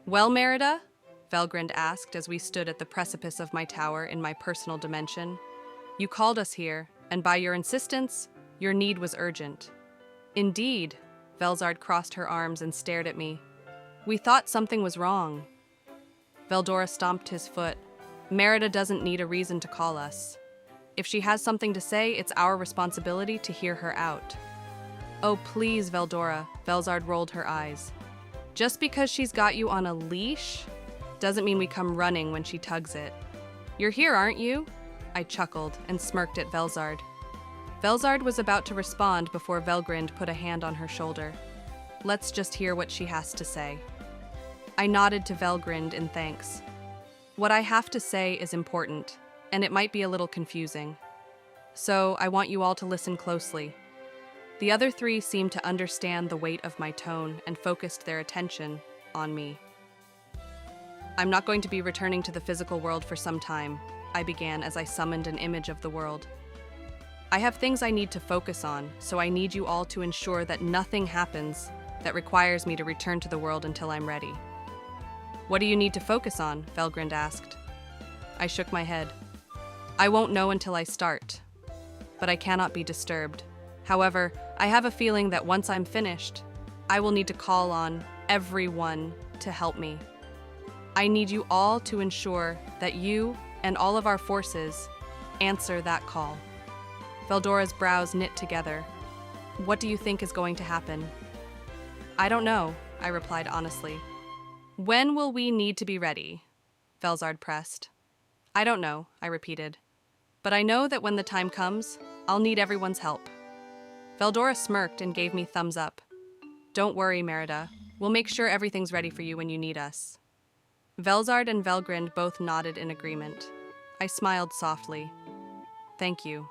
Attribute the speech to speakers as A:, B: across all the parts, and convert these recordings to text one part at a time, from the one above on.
A: Well, Merida? Velgrind asked as we stood at the precipice of my tower in my personal dimension. You called us here, and by your insistence, your need was urgent. Indeed, Velzard crossed her arms and stared at me. We thought something was wrong. Veldora stomped his foot. Merida doesn't need a reason to call us. If she has something to say, it's our responsibility to hear her out. Oh, please, Veldora, Velzard rolled her eyes. Just because she's got you on a leash doesn't mean we come running when she tugs it. You're here, aren't you? I chuckled and smirked at Velzard. Velzard was about to respond before Velgrind put a hand on her shoulder. Let's just hear what she has to say. I nodded to Velgrind in thanks. What I have to say is important, and it might be a little confusing. So I want you all to listen closely. The other three seemed to understand the weight of my tone and focused their attention on me. I'm not going to be returning to the physical world for some time, I began as I summoned an image of the world. I have things I need to focus on, so I need you all to ensure that nothing happens that requires me to return to the world until I'm ready. What do you need to focus on? Velgrind asked. I shook my head. I won't know until I start, but I cannot be disturbed. However, I have a feeling that once I'm finished, I will need to call on everyone to help me. I need you all to ensure that you and all of our forces answer that call. Veldora's brows knit together. What do you think is going to happen? I don't know, I replied honestly. When will we need to be ready? Velzard pressed. I don't know, I repeated. But I know that when the time comes, I'll need everyone's help. Veldora smirked and gave me thumbs up. Don't worry, Merida. We'll make sure everything's ready for you when you need us. Velzard and Velgrind both nodded in agreement. I smiled softly. Thank you.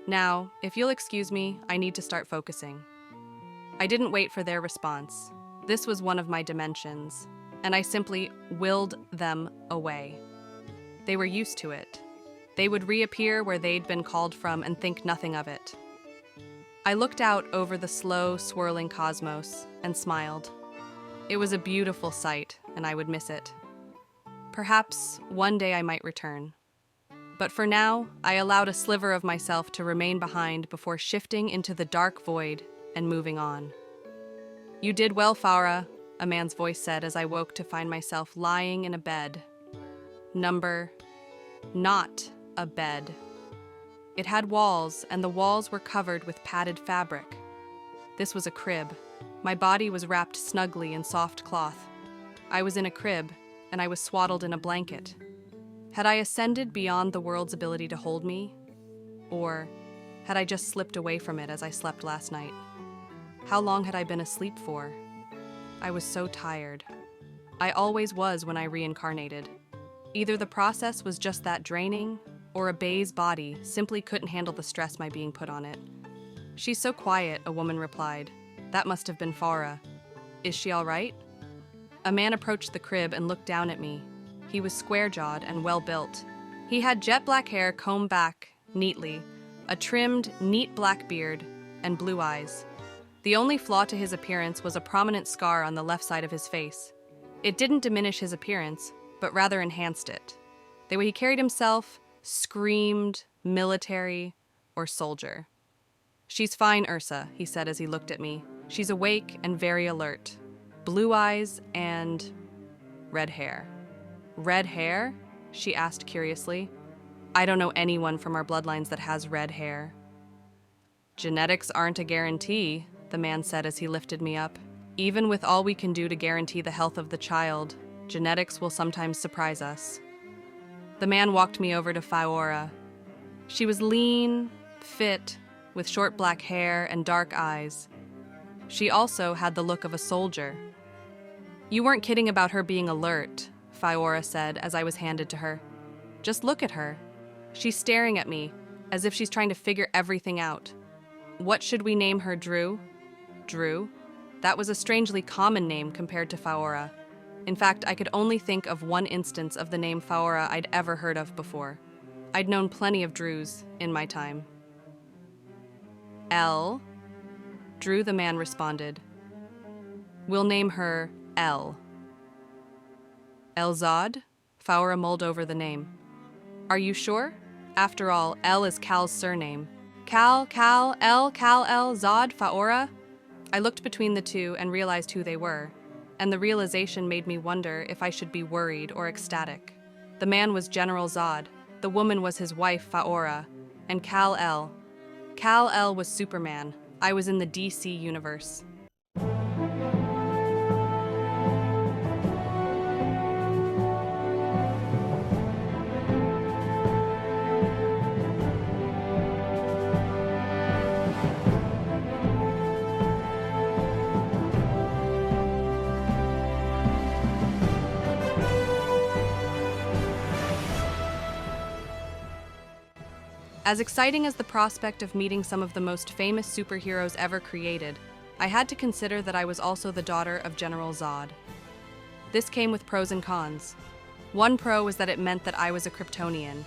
A: Now, if you'll excuse me, I need to start focusing. I didn't wait for their response. This was one of my dimensions, and I simply willed them away. They were used to it. They would reappear where they'd been called from and think nothing of it. I looked out over the slow, swirling cosmos and smiled. It was a beautiful sight, and I would miss it. Perhaps one day I might return. But for now, I allowed a sliver of myself to remain behind before shifting into the dark void and moving on. You did well, Farah, a man's voice said as I woke to find myself lying in a bed. Not a bed. It had walls, and the walls were covered with padded fabric. This was a crib. My body was wrapped snugly in soft cloth. I was in a crib, and I was swaddled in a blanket. Had I ascended beyond the world's ability to hold me? Or had I just slipped away from it as I slept last night? How long had I been asleep for? I was so tired. I always was when I reincarnated. Either the process was just that draining, or a Bay's body simply couldn't handle the stress my being put on it. She's so quiet, a woman replied. That must have been Farah. Is she all right? A man approached the crib and looked down at me. He was square-jawed and well-built. He had jet black hair combed back neatly, a trimmed, neat black beard, and blue eyes. The only flaw to his appearance was a prominent scar on the left side of his face. It didn't diminish his appearance, but rather enhanced it. The way he carried himself screamed military or soldier. She's fine, Ursa, he said as he looked at me. She's awake and very alert. Blue eyes and red hair. Red hair? She asked curiously. I don't know anyone from our bloodlines that has red hair. Genetics aren't a guarantee, the man said as he lifted me up. Even with all we can do to guarantee the health of the child, genetics will sometimes surprise us. The man walked me over to Fiora. She was lean, fit, with short black hair and dark eyes. She also had the look of a soldier. You weren't kidding about her being alert, Fiora said as I was handed to her. Just look at her. She's staring at me, as if she's trying to figure everything out. What should we name her, Drew? Drew? That was a strangely common name compared to Fiora. In fact, I could only think of one instance of the name Fiora I'd ever heard of before. I'd known plenty of Drews in my time. Elle? Drew, the man responded. We'll name her Elle. Zod? Faora mulled over the name. Are you sure? After all, El is Cal's surname. Cal, El, Zod, Faora? I looked between the two and realized who they were, and the realization made me wonder if I should be worried or ecstatic. The man was General Zod, the woman was his wife, Faora, and Kal El. Kal El was Superman. I was in the DC universe. As exciting as the prospect of meeting some of the most famous superheroes ever created, I had to consider that I was also the daughter of General Zod. This came with pros and cons. One pro was that it meant that I was a Kryptonian.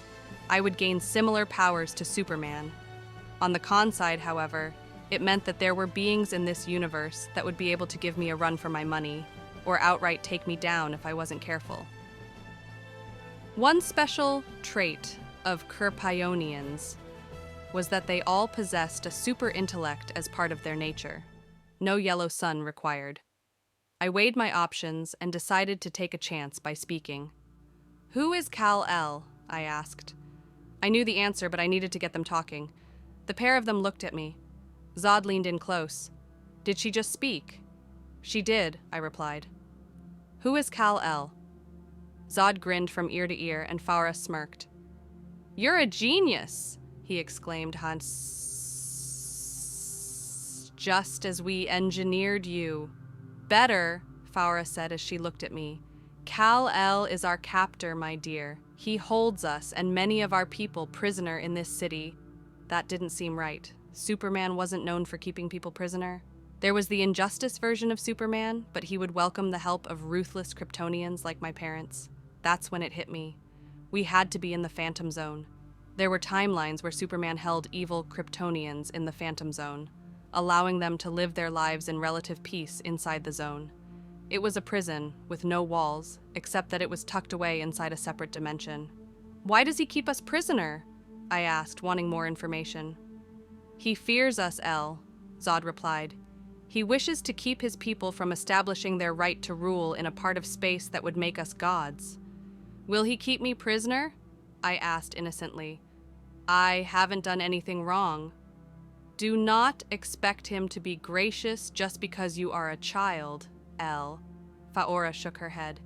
A: I would gain similar powers to Superman. On the con side, however, it meant that there were beings in this universe that would be able to give me a run for my money, or outright take me down if I wasn't careful. One special trait of Kryptonians was that they all possessed a super intellect as part of their nature. No yellow sun required. I weighed my options and decided to take a chance by speaking. Who is Kal El? I asked. I knew the answer, but I needed to get them talking. The pair of them looked at me. Zod leaned in close. Did she just speak? She did, I replied. Who is Kal El? Zod grinned from ear to ear and Faora smirked. You're a genius, he exclaimed, Hans. Just as we engineered you. Better, Faora said as she looked at me. Kal El is our captor, my dear. He holds us and many of our people prisoner in this city. That didn't seem right. Superman wasn't known for keeping people prisoner. There was the injustice version of Superman, but he would welcome the help of ruthless Kryptonians like my parents. That's when it hit me. We had to be in the Phantom Zone. There were timelines where Superman held evil Kryptonians in the Phantom Zone, allowing them to live their lives in relative peace inside the zone. It was a prison with no walls, except that it was tucked away inside a separate dimension. Why does he keep us prisoner? I asked, wanting more information. He fears us, El, Zod replied. He wishes to keep his people from establishing their right to rule in a part of space that would make us gods. Will he keep me prisoner? I asked innocently. I haven't done anything wrong. Do not expect him to be gracious just because you are a child, El. Faora shook her head.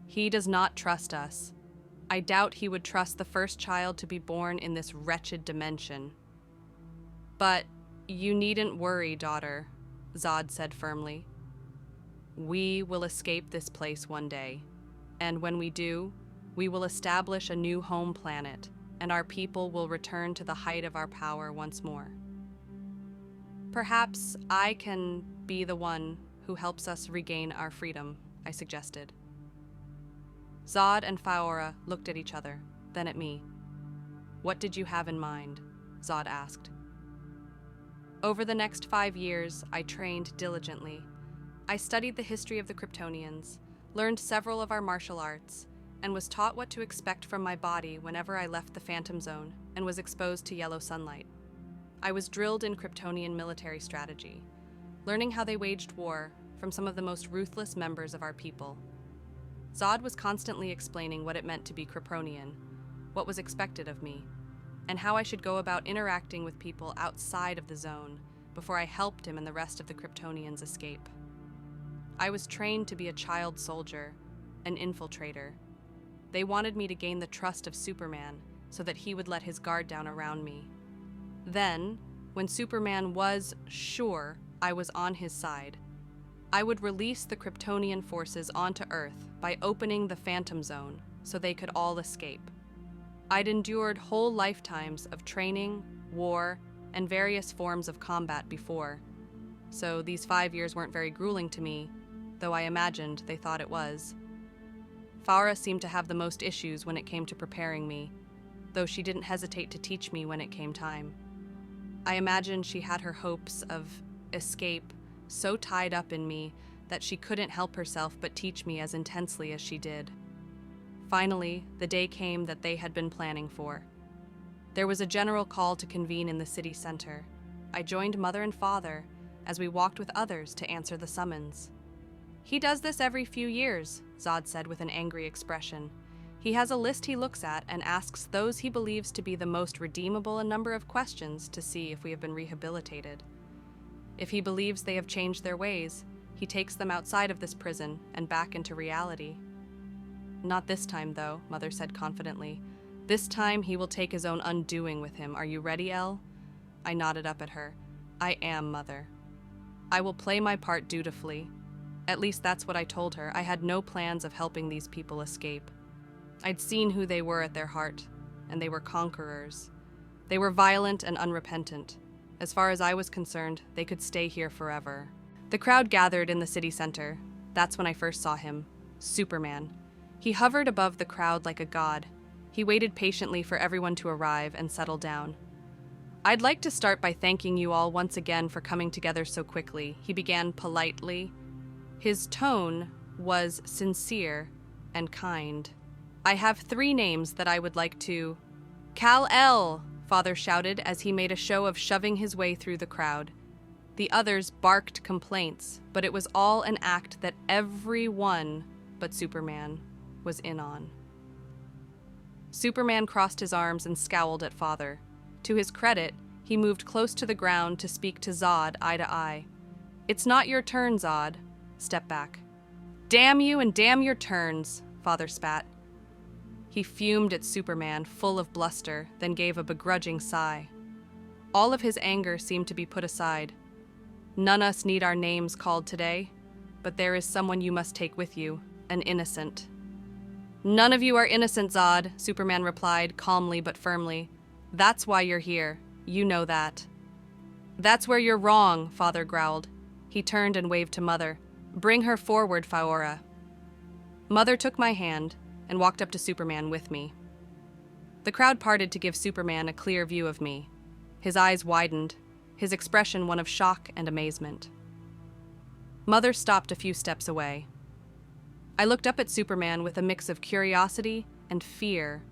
A: He does not trust us. I doubt he would trust the first child to be born in this wretched dimension. But you needn't worry, daughter, Zod said firmly. We will escape this place one day, and when we do, we will establish a new home planet, and our people will return to the height of our power once more. Perhaps I can be the one who helps us regain our freedom, I suggested. Zod and Faora looked at each other, then at me. What did you have in mind? Zod asked. Over the next 5 years, I trained diligently. I studied the history of the Kryptonians, learned several of our martial arts, and was taught what to expect from my body whenever I left the Phantom Zone and was exposed to yellow sunlight. I was drilled in Kryptonian military strategy, learning how they waged war from some of the most ruthless members of our people. Zod was constantly explaining what it meant to be Kryptonian, what was expected of me, and how I should go about interacting with people outside of the zone before I helped him and the rest of the Kryptonians escape. I was trained to be a child soldier, an infiltrator. They wanted me to gain the trust of Superman so that he would let his guard down around me. Then, when Superman was sure I was on his side, I would release the Kryptonian forces onto Earth by opening the Phantom Zone so they could all escape. I'd endured whole lifetimes of training, war, and various forms of combat before, so these 5 years weren't very grueling to me, though I imagined they thought it was. Faora seemed to have the most issues when it came to preparing me, though she didn't hesitate to teach me when it came time. I imagined she had her hopes of escape so tied up in me that she couldn't help herself but teach me as intensely as she did. Finally, the day came that they had been planning for. There was a general call to convene in the city center. I joined Mother and Father as we walked with others to answer the summons. "He does this every few years," Zod said with an angry expression. "He has a list he looks at and asks those he believes to be the most redeemable a number of questions to see if we have been rehabilitated. If he believes they have changed their ways, he takes them outside of this prison and back into reality." "Not this time, though," Mother said confidently. "This time he will take his own undoing with him. Are you ready, Elle?" I nodded up at her. "I am, Mother. I will play my part dutifully." At least that's what I told her. I had no plans of helping these people escape. I'd seen who they were at their heart, and they were conquerors. They were violent and unrepentant. As far as I was concerned, they could stay here forever. The crowd gathered in the city center. That's when I first saw him. Superman. He hovered above the crowd like a god. He waited patiently for everyone to arrive and settle down. "I'd like to start by thanking you all once again for coming together so quickly," he began politely. His tone was sincere and kind. "I have 3 names that I would like to—" "Kal-El!" Father shouted as he made a show of shoving his way through the crowd. The others barked complaints, but it was all an act that everyone but Superman was in on. Superman crossed his arms and scowled at Father. To his credit, he moved close to the ground to speak to Zod eye to eye. "It's not your turn, Zod." "Step back." "Damn you and damn your turns," Father spat. He fumed at Superman, full of bluster, then gave a begrudging sigh. All of his anger seemed to be put aside. "None us need our names called today, but there is someone you must take with you, an innocent." "None of you are innocent, Zod," Superman replied, calmly but firmly. "That's why you're here. You know that." "That's where you're wrong," Father growled. He turned and waved to Mother. "Bring her forward, Faora." Mother took my hand and walked up to Superman with me. The crowd parted to give Superman a clear view of me. His eyes widened, his expression one of shock and amazement. Mother stopped a few steps away. I looked up at Superman with a mix of curiosity and fear,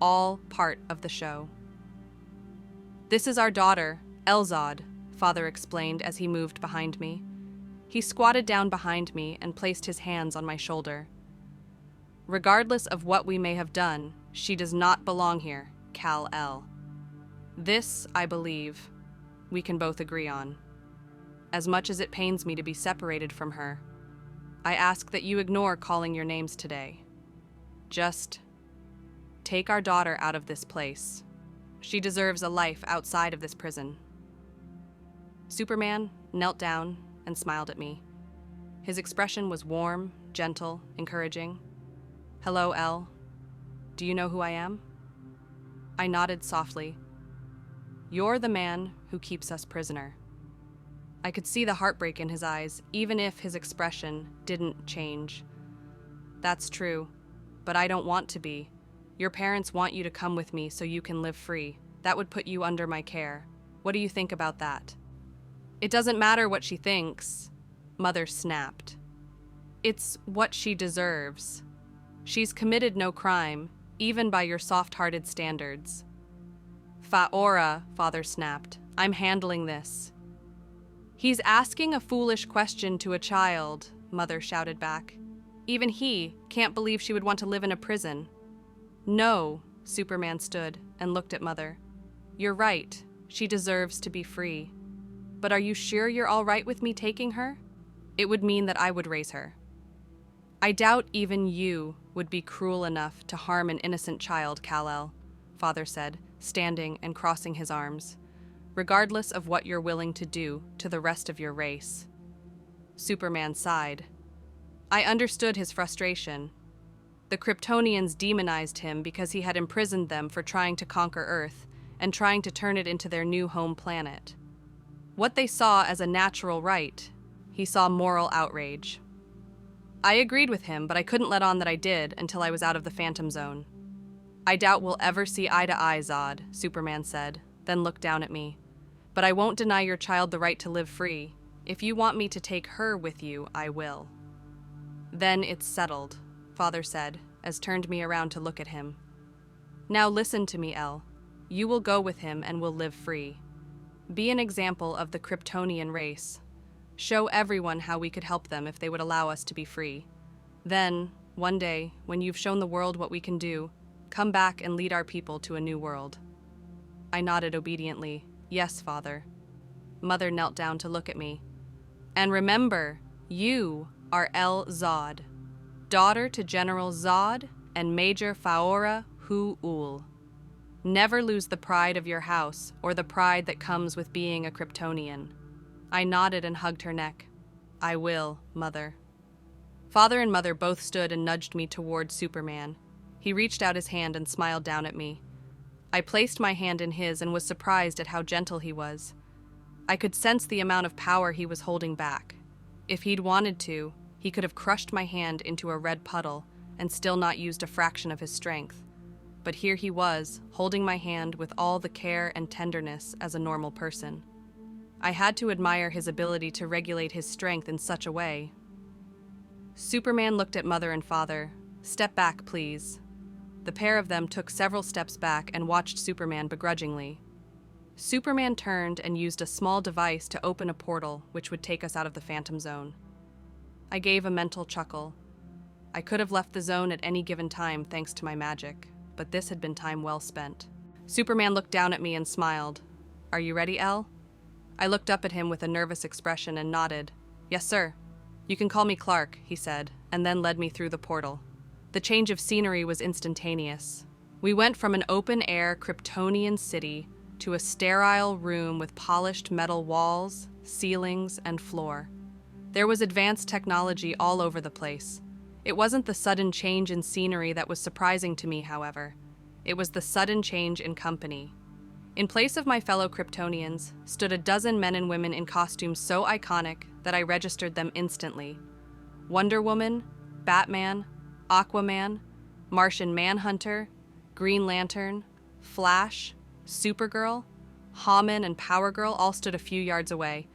A: all part of the show. "This is our daughter, Elzod," Father explained as he moved behind me. He squatted down behind me and placed his hands on my shoulder. "Regardless of what we may have done, she does not belong here, Kal-El. This, I believe, we can both agree on. As much as it pains me to be separated from her, I ask that you ignore calling your names today. Just take our daughter out of this place. She deserves a life outside of this prison." Superman knelt down and smiled at me. His expression was warm, gentle, encouraging. "Hello, Elle. Do you know who I am?" I nodded softly. "You're the man who keeps us prisoner." I could see the heartbreak in his eyes, even if his expression didn't change. "That's true, but I don't want to be. Your parents want you to come with me so you can live free. That would put you under my care. What do you think about that?" "It doesn't matter what she thinks," Mother snapped. "It's what she deserves. She's committed no crime, even by your soft-hearted standards." "Faora," Father snapped. "I'm handling this." "He's asking a foolish question to a child," Mother shouted back. "Even he can't believe she would want to live in a prison." "No," Superman stood and looked at Mother. "You're right. She deserves to be free. But are you sure you're all right with me taking her? It would mean that I would raise her." "I doubt even you would be cruel enough to harm an innocent child, Kal-El," Father said, standing and crossing his arms, "regardless of what you're willing to do to the rest of your race." Superman sighed. I understood his frustration. The Kryptonians demonized him because he had imprisoned them for trying to conquer Earth and trying to turn it into their new home planet. What they saw as a natural right, he saw moral outrage. I agreed with him, but I couldn't let on that I did until I was out of the Phantom Zone. "I doubt we'll ever see eye to eye, Zod," Superman said, then looked down at me. "But I won't deny your child the right to live free. If you want me to take her with you, I will." "Then it's settled," Father said, as turned me around to look at him. Now listen to me, El. You will go with him and will live free. Be an example of the Kryptonian race. Show everyone how we could help them if they would allow us to be free. Then, one day, when you've shown the world what we can do, come back and lead our people to a new world. I nodded obediently. Yes, Father. Mother knelt down to look at me. And remember, you are El Zod, daughter to General Zod and Major Faora Hu-Ul. Never lose the pride of your house or the pride that comes with being a Kryptonian. I nodded and hugged her neck. I will, Mother. Father and Mother both stood and nudged me toward Superman. He reached out his hand and smiled down at me. I placed my hand in his and was surprised at how gentle he was. I could sense the amount of power he was holding back. If he'd wanted to, he could have crushed my hand into a red puddle and still not used a fraction of his strength. But here he was, holding my hand with all the care and tenderness as a normal person. I had to admire his ability to regulate his strength in such a way. Superman looked at Mother and Father. Step back, please. The pair of them took several steps back and watched Superman begrudgingly. Superman turned and used a small device to open a portal which would take us out of the Phantom Zone. I gave a mental chuckle. I could have left the zone at any given time thanks to my magic, but this had been time well spent. Superman looked down at me and smiled. Are you ready, El? I looked up at him with a nervous expression and nodded. Yes, sir. You can call me Clark, he said, and then led me through the portal. The change of scenery was instantaneous. We went from an open-air Kryptonian city to a sterile room with polished metal walls, ceilings, and floor. There was advanced technology all over the place. It wasn't the sudden change in scenery that was surprising to me, however. It was the sudden change in company. In place of my fellow Kryptonians stood a dozen men and women in costumes so iconic that I registered them instantly. Wonder Woman, Batman, Aquaman, Martian Manhunter, Green Lantern, Flash, Supergirl, Hawkman, and Power Girl all stood a few yards away.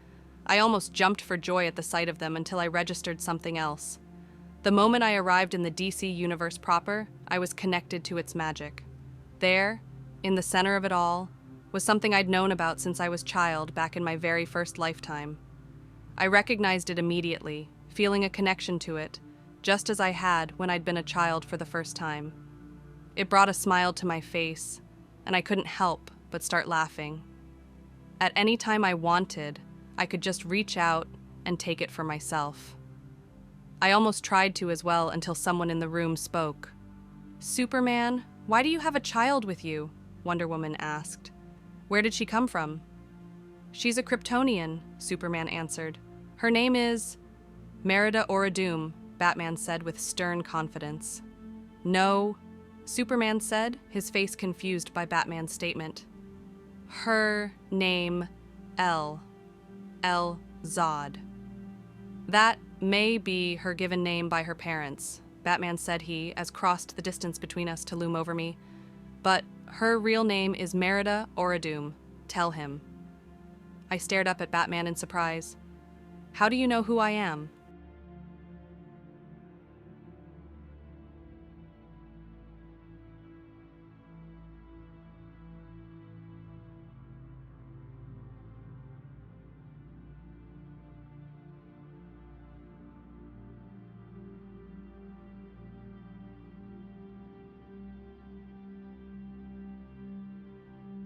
A: I almost jumped for joy at the sight of them until I registered something else. The moment I arrived in the DC universe proper, I was connected to its magic. There, in the center of it all, was something I'd known about since I was a child back in my very first lifetime. I recognized it immediately, feeling a connection to it, just as I had when I'd been a child for the first time. It brought a smile to my face, and I couldn't help but start laughing. At any time I wanted, I could just reach out and take it for myself. I almost tried to as well until someone in the room spoke. Superman, why do you have a child with you? Wonder Woman asked. Where did she come from? She's a Kryptonian, Superman answered. Her name is Merida Oradoom, Batman said with stern confidence. No, Superman said, his face confused by Batman's statement. Her name, El Zod. That may be her given name by her parents, Batman said he, as crossed the distance between us to loom over me. But her real name is Merida Oradoom. Tell him. I stared up at Batman in surprise. How do you know who I am?